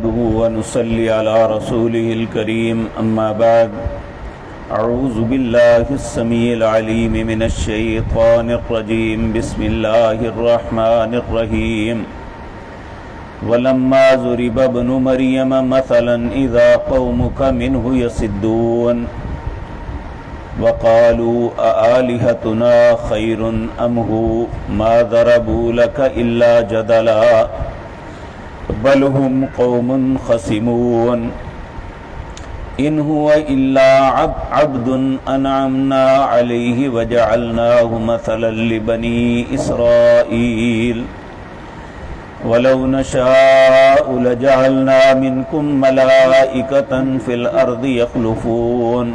نحمده ونصلي على رسوله الكريم أما بعد أعوذ بالله السميع العليم من الشيطان الرجيم بسم الله الرحمن الرحيم ولما ضرب ابن مريم مثلا إذا قومك منه يصدون وقالوا أآلهتنا خير أم هو ما ضربوا لك إلا جدلا بل هم قوم خصمون إن هو إلا عبد أنعمنا عليه وجعلناه مثلا لبني إسرائيل ولو نشاء لجعلنا منكم ملائكة في الأرض يخلفون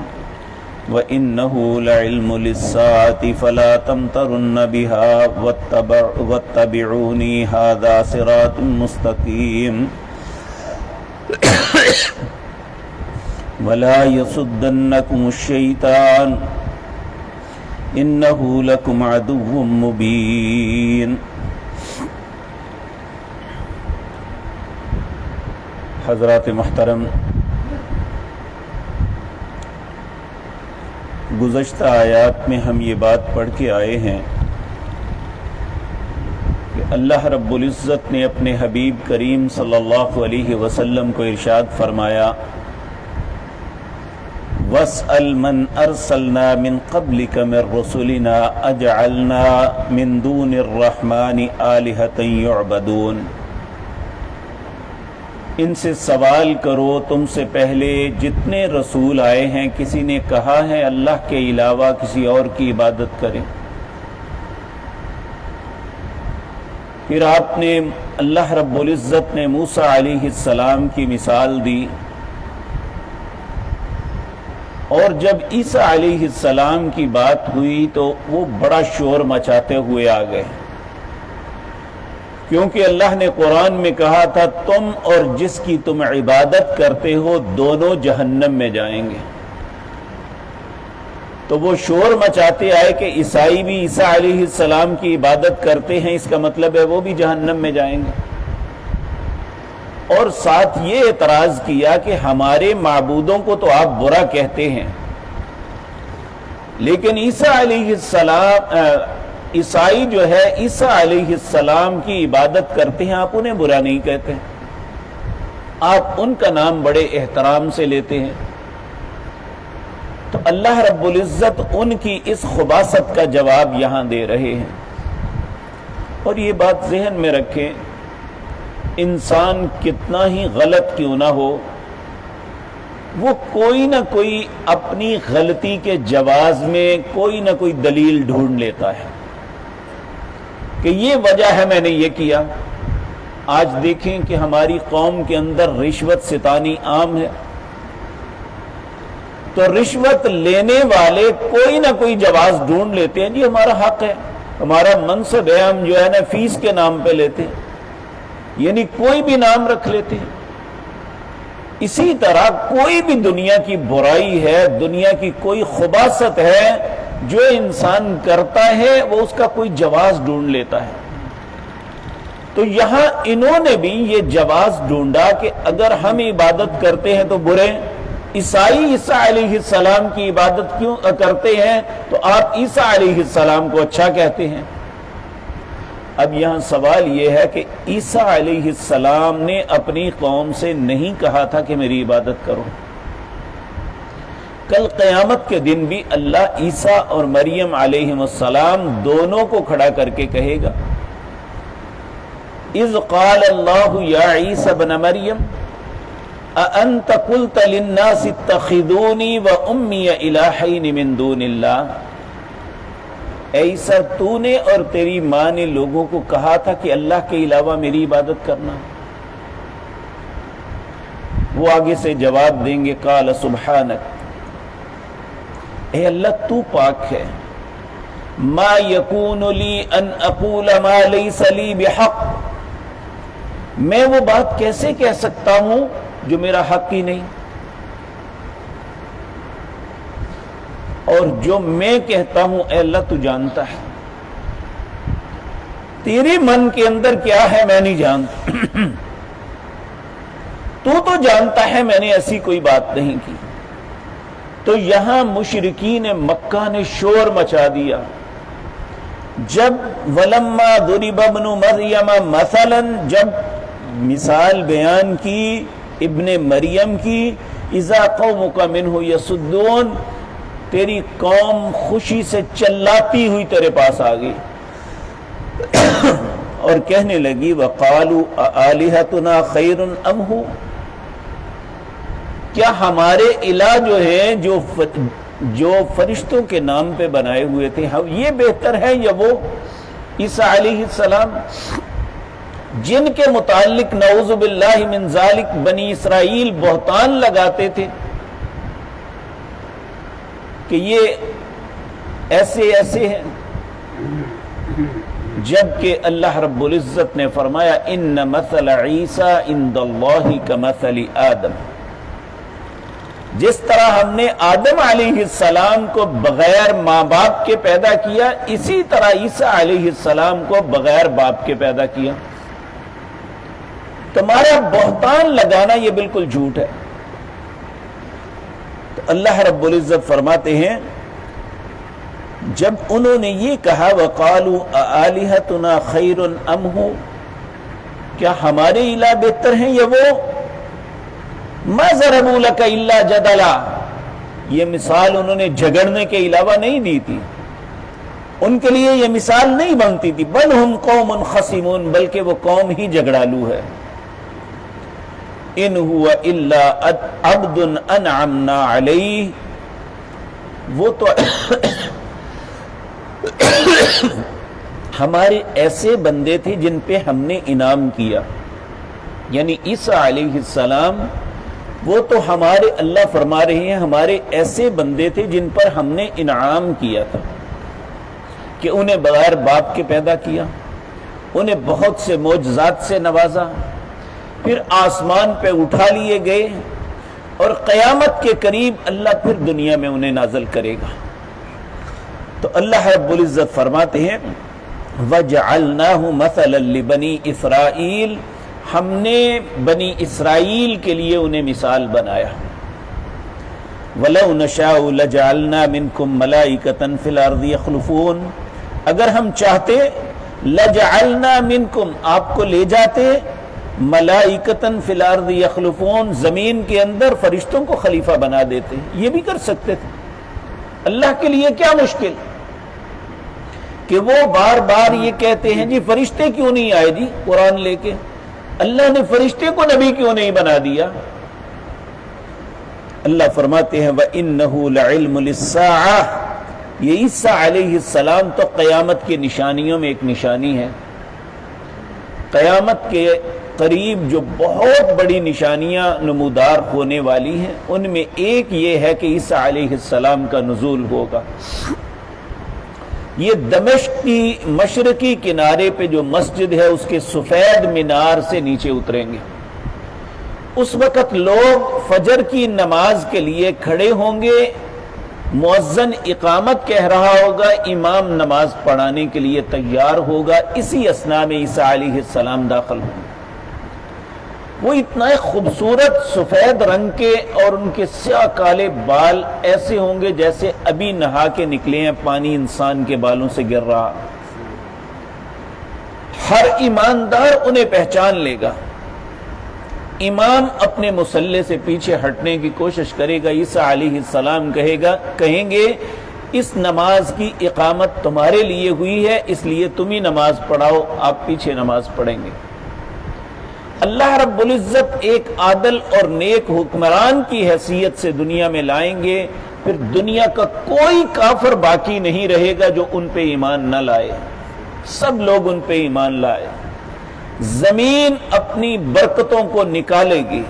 وَإِنَّهُ لَعِلْمٌ لِلسَّاعَةِ فَلَا تَمْتَرُنَّ بِهَا وَاتَّبِعُونِي هَذَا صِرَاطٌ مُسْتَقِيمٌ وَلَا يَصُدَّنَّكُمُ الشَّيْطَانُ إِنَّهُ لَكُمْ عَدُوٌّ مُبِينٌ۔ حضرات محترم، گزشتہ آیات میں ہم یہ بات پڑھ کے آئے ہیں کہ اللہ رب العزت نے اپنے حبیب کریم صلی اللہ علیہ وسلم کو ارشاد فرمایا وَاسْأَلْ مَنْ أَرْسَلْنَا مِنْ قَبْلِكَ مِنْ رُسُلِنَا أَجْعَلْنَا مِنْ دُونِ الرَّحْمَنِ آلِهَةً يُعْبَدُونَ۔ ان سے سوال کرو تم سے پہلے جتنے رسول آئے ہیں کسی نے کہا ہے اللہ کے علاوہ کسی اور کی عبادت کریں؟ پھر آپ نے اللہ رب العزت نے موسیٰ علیہ السلام کی مثال دی، اور جب عیسیٰ علیہ السلام کی بات ہوئی تو وہ بڑا شور مچاتے ہوئے آ گئے، کیونکہ اللہ نے قرآن میں کہا تھا تم اور جس کی تم عبادت کرتے ہو دونوں جہنم میں جائیں گے۔ تو وہ شور مچاتے آئے کہ عیسائی بھی عیسیٰ علیہ السلام کی عبادت کرتے ہیں، اس کا مطلب ہے وہ بھی جہنم میں جائیں گے، اور ساتھ یہ اعتراض کیا کہ ہمارے معبودوں کو تو آپ برا کہتے ہیں، لیکن عیسائی جو ہے عیسیٰ علیہ السلام کی عبادت کرتے ہیں، آپ انہیں برا نہیں کہتے، آپ ان کا نام بڑے احترام سے لیتے ہیں۔ تو اللہ رب العزت ان کی اس خباثت کا جواب یہاں دے رہے ہیں، اور یہ بات ذہن میں رکھیں، انسان کتنا ہی غلط کیوں نہ ہو، وہ کوئی نہ کوئی اپنی غلطی کے جواز میں کوئی نہ کوئی دلیل ڈھونڈ لیتا ہے کہ یہ وجہ ہے میں نے یہ کیا۔ آج دیکھیں کہ ہماری قوم کے اندر رشوت ستانی عام ہے، تو رشوت لینے والے کوئی نہ کوئی جواز ڈھونڈ لیتے ہیں، جی ہمارا حق ہے، ہمارا منصب ہے، ہم جو ہے نا فیس کے نام پہ لیتے ہیں، یعنی کوئی بھی نام رکھ لیتے ہیں۔ اسی طرح کوئی بھی دنیا کی برائی ہے، دنیا کی کوئی خباثت ہے جو انسان کرتا ہے، وہ اس کا کوئی جواز ڈھونڈ لیتا ہے۔ تو یہاں انہوں نے بھی یہ جواز ڈھونڈا کہ اگر ہم عبادت کرتے ہیں تو برے، عیسائی عیسیٰ علیہ السلام کی عبادت کیوں کرتے ہیں تو آپ عیسیٰ علیہ السلام کو اچھا کہتے ہیں۔ اب یہاں سوال یہ ہے کہ عیسیٰ علیہ السلام نے اپنی قوم سے نہیں کہا تھا کہ میری عبادت کرو؟ کل قیامت کے دن بھی اللہ عیسیٰ اور مریم علیہ السلام دونوں کو کھڑا کر کے کہے گا اذ قال اللہ یا عیسیٰ ابن مریم اَأَنْتَ قُلْتَ لِلنَّاسِ اتَّخِذُونِي وَأُمِّيَ إِلَٰهَيْنِ مِن دُونِ اللَّهِ، اے عیسیٰ تو نے اور تیری ماں نے لوگوں کو کہا تھا کہ اللہ کے علاوہ میری عبادت کرنا۔ وہ آگے سے جواب دیں گے قال سبحانک، اے اللہ تو پاک ہے، ما یکون لی ان اقول ما لیس لی بحق، میں وہ بات کیسے کہہ سکتا ہوں جو میرا حق ہی نہیں، اور جو میں کہتا ہوں اے اللہ تو جانتا ہے، تیرے من کے اندر کیا ہے میں نہیں جانتا۔ تو جانتا ہے میں نے ایسی کوئی بات نہیں کی۔ تو یہاں مشرکین مکہ نے شور مچا دیا جب وَلَمَّا ضُرِبَ ابْنُ مَرْيَمَ مَثَلًا، جب مثال بیان کی ابن مریم کی، اِذَا قَوْمُكَ مِنْهُ يَصُدُّونَ، تیری قوم خوشی سے چلاتی ہوئی تیرے پاس آ گئی اور کہنے لگی وَقَالُوا أَآلِهَتُنَا خَيْرٌ أَمْ هُوَ، کیا ہمارے الہ جو ہے جو فرشتوں کے نام پہ بنائے ہوئے تھے یہ بہتر ہے یا وہ عیسیٰ علیہ السلام، جن کے متعلق نعوذ باللہ من ذالک بنی اسرائیل بہتان لگاتے تھے کہ یہ ایسے ایسے ہیں، جبکہ اللہ رب العزت نے فرمایا ان مثل عیسیٰ عند اللہ کمثل آدم، جس طرح ہم نے آدم علیہ السلام کو بغیر ماں باپ کے پیدا کیا، اسی طرح عیسیٰ علیہ السلام کو بغیر باپ کے پیدا کیا۔ تمہارا بہتان لگانا یہ بالکل جھوٹ ہے۔ تو اللہ رب العزت فرماتے ہیں جب انہوں نے یہ کہا وَقَالُوا أَآلِهَتُنَا خَيْرٌ أَمْ هُوَ، کیا ہمارے الہ بہتر ہیں یا وہ، مَا ضَرَبُوا لَكَ إِلَّا جَدَلًا، یہ مثال انہوں نے جھگڑنے کے علاوہ نہیں دی تھی، ان کے لیے یہ مثال نہیں بنتی تھی، بل ہم قوم خصمون، بلکہ وہ قوم ہی جھگڑالو ہے۔ ان هو الا عبد انعمنا علیہ، وہ تو ہمارے ایسے بندے تھے جن پہ ہم نے انعام کیا، یعنی عیسیٰ علیہ السلام وہ تو ہمارے، اللہ فرما رہے ہیں ہمارے ایسے بندے تھے جن پر ہم نے انعام کیا تھا کہ انہیں بغیر باپ کے پیدا کیا، انہیں بہت سے معجزات سے نوازا، پھر آسمان پہ اٹھا لیے گئے اور قیامت کے قریب اللہ پھر دنیا میں انہیں نازل کرے گا۔ تو اللہ رب العزت فرماتے ہیں وَجَعَلْنَاهُ مَثَلًا لِبَنِي إِسْرَائِيل، ہم نے بنی اسرائیل کے لیے انہیں مثال بنایا۔ وَلَوْ نَشَاءُ لَجَعَلْنَا مِنْكُمْ مَلَائِكَةً فِي الْأَرْضِ يَخْلُفُونَ، اگر ہم چاہتے لَجَعَلْنَا مِنْكُمْ، آپ کو لے جاتے ملائکتن فی الارض یخلفون، زمین کے اندر فرشتوں کو خلیفہ بنا دیتے، یہ بھی کر سکتے تھے۔ اللہ کے لیے کیا مشکل کہ وہ بار بار یہ کہتے ہیں جی فرشتے کیوں نہیں آئے جی قرآن لے کے، اللہ نے فرشتے کو نبی کیوں نہیں بنا دیا؟ اللہ فرماتے ہیں وَإِنَّهُ لَعِلْمُ لِلسَّاعَةِ، یہ عیسیٰ علیہ السلام تو قیامت کی نشانیوں میں ایک نشانی ہے۔ قیامت کے قریب جو بہت بڑی نشانیاں نمودار ہونے والی ہیں ان میں ایک یہ ہے کہ عیسیٰ علیہ السلام کا نزول ہوگا۔ یہ دمشق کی مشرقی کنارے پہ جو مسجد ہے اس کے سفید مینار سے نیچے اتریں گے، اس وقت لوگ فجر کی نماز کے لیے کھڑے ہوں گے، مؤذن اقامت کہہ رہا ہوگا، امام نماز پڑھانے کے لیے تیار ہوگا، اسی اثناء میں عیسیٰ علیہ السلام داخل ہوں گے۔ وہ اتنا خوبصورت سفید رنگ کے اور ان کے سیاہ کالے بال ایسے ہوں گے جیسے ابھی نہا کے نکلے ہیں، پانی انسان کے بالوں سے گر رہا، ہر ایماندار انہیں پہچان لے گا۔ امام اپنے مصلی سے پیچھے ہٹنے کی کوشش کرے گا، عیسیٰ علیہ السلام کہیں گے اس نماز کی اقامت تمہارے لیے ہوئی ہے، اس لیے تم ہی نماز پڑھاؤ، آپ پیچھے نماز پڑھیں گے۔ اللہ رب العزت ایک عادل اور نیک حکمران کی حیثیت سے دنیا میں لائیں گے، پھر دنیا کا کوئی کافر باقی نہیں رہے گا جو ان پہ ایمان نہ لائے، سب لوگ ان پہ ایمان لائے۔ زمین اپنی برکتوں کو نکالے گی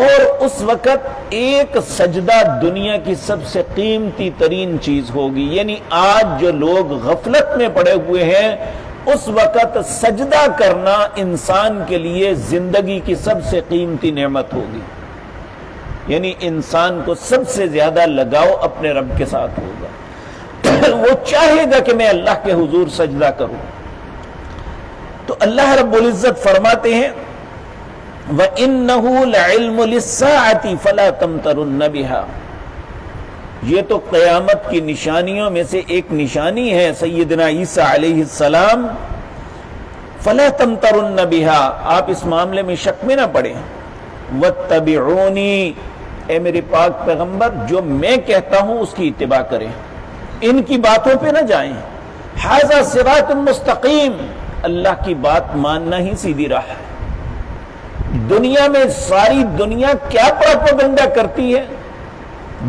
اور اس وقت ایک سجدہ دنیا کی سب سے قیمتی ترین چیز ہوگی، یعنی آج جو لوگ غفلت میں پڑے ہوئے ہیں اس وقت سجدہ کرنا انسان کے لیے زندگی کی سب سے قیمتی نعمت ہوگی، یعنی انسان کو سب سے زیادہ لگاؤ اپنے رب کے ساتھ ہوگا، وہ چاہے گا کہ میں اللہ کے حضور سجدہ کروں۔ تو اللہ رب العزت فرماتے ہیں وَإِنَّهُ لَعِلْمٌ لِلسَّاعَةِ فَلَا تَمْتَرُنَّ بِهَا، یہ تو قیامت کی نشانیوں میں سے ایک نشانی ہے سیدنا عیسیٰ علیہ السلام. فَلَا تَمْتَرُنَّ بِهَا، آپ اس معاملے میں شک میں نہ پڑیں. وَاتَّبِعُونِي، اے میرے پاک پیغمبر جو میں کہتا ہوں اس کی اتباع کریں، ان کی باتوں پہ نہ جائیں. ھذا صراط مستقیم، اللہ کی بات ماننا ہی سیدھی راہ ہے. دنیا میں ساری دنیا کیا پروپیگنڈا کرتی ہے،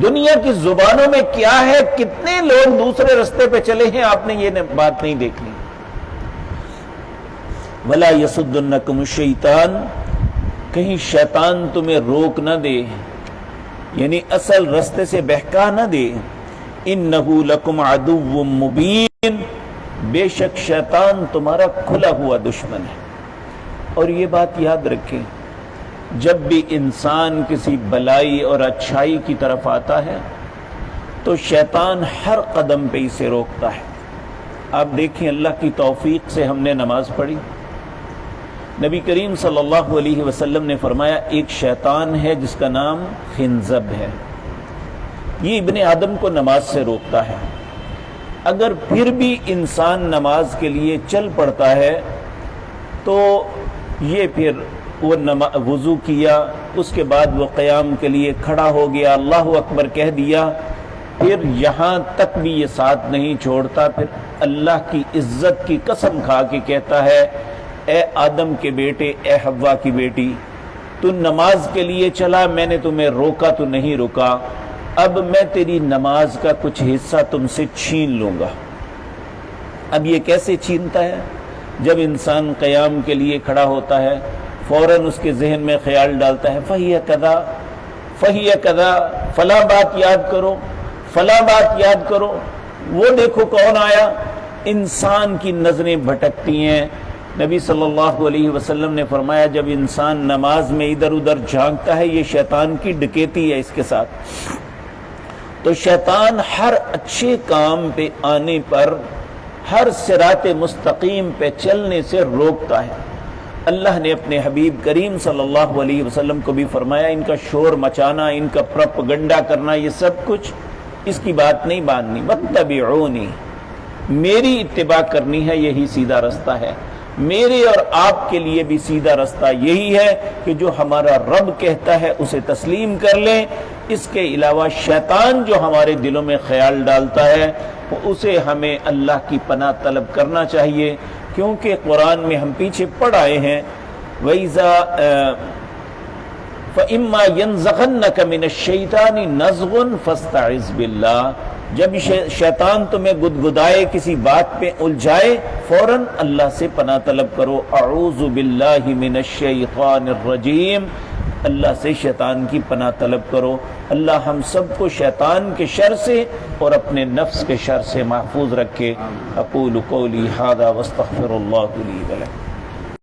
دنیا کی زبانوں میں کیا ہے، کتنے لوگ دوسرے رستے پہ چلے ہیں، آپ نے یہ بات نہیں دیکھنی. وَلَا يَصُدُّنَّكُمُ الشَّيْطَانُ، کہیں شیطان تمہیں روک نہ دے، یعنی اصل رستے سے بہکا نہ دے. إِنَّهُ لَكُمْ عَدُوٌّ مُبِينٌ، بے شک شیطان تمہارا کھلا ہوا دشمن ہے. اور یہ بات یاد رکھیں، جب بھی انسان کسی بلائی اور اچھائی کی طرف آتا ہے تو شیطان ہر قدم پہ اسے روکتا ہے. آپ دیکھیں اللہ کی توفیق سے ہم نے نماز پڑھی، نبی کریم صلی اللہ علیہ وسلم نے فرمایا ایک شیطان ہے جس کا نام خنزب ہے، یہ ابن آدم کو نماز سے روکتا ہے. اگر پھر بھی انسان نماز کے لیے چل پڑتا ہے تو یہ پھر وہ وضو کیا، اس کے بعد وہ قیام کے لیے کھڑا ہو گیا، اللہ اکبر کہہ دیا، پھر یہاں تک بھی یہ ساتھ نہیں چھوڑتا، پھر اللہ کی عزت کی قسم کھا کے کہتا ہے اے آدم کے بیٹے، اے حوا کی بیٹی، تو نماز کے لیے چلا، میں نے تمہیں روکا تو نہیں رکا، اب میں تیری نماز کا کچھ حصہ تم سے چھین لوں گا. اب یہ کیسے چھینتا ہے؟ جب انسان قیام کے لیے کھڑا ہوتا ہے فوراً اس کے ذہن میں خیال ڈالتا ہے فہی کذا فہی کذا، فلاں بات یاد کرو، فلاں بات یاد کرو، وہ دیکھو کون آیا. انسان کی نظریں بھٹکتی ہیں. نبی صلی اللہ علیہ وسلم نے فرمایا جب انسان نماز میں ادھر ادھر جھانکتا ہے یہ شیطان کی ڈکیتی ہے اس کے ساتھ. تو شیطان ہر اچھے کام پہ آنے پر، ہر صراط مستقیم پہ چلنے سے روکتا ہے. اللہ نے اپنے حبیب کریم صلی اللہ علیہ وسلم کو بھی فرمایا ان کا شور مچانا، ان کا پروپیگنڈا کرنا، یہ سب کچھ اس کی بات نہیں ماننی. وَاتَّبِعُونِي، میری اتباع کرنی ہے، یہی سیدھا رستہ ہے. میرے اور آپ کے لیے بھی سیدھا رستہ یہی ہے کہ جو ہمارا رب کہتا ہے اسے تسلیم کر لیں. اس کے علاوہ شیطان جو ہمارے دلوں میں خیال ڈالتا ہے اسے ہمیں اللہ کی پناہ طلب کرنا چاہیے، کیونکہ قرآن میں ہم پیچھے پڑھ آئے ہیں وَإِذَا فَإِمَّا يَنزَغَنَّكَ مِنَ الشَّيْطَانِ نَزْغٌ فَاسْتَعِذْ بِاللَّهِ، جب شیطان تمہیں گدگدائے، کسی بات پہ الجھائے، فوراً اللہ سے پناہ طلب کرو. اعوذ باللہ من الشیطان الرجیم، اللہ سے شیطان کی پناہ طلب کرو. اللہ ہم سب کو شیطان کے شر سے اور اپنے نفس کے شر سے محفوظ رکھے. اقول قولی ھذا واستغفر اللہ لی ولکم.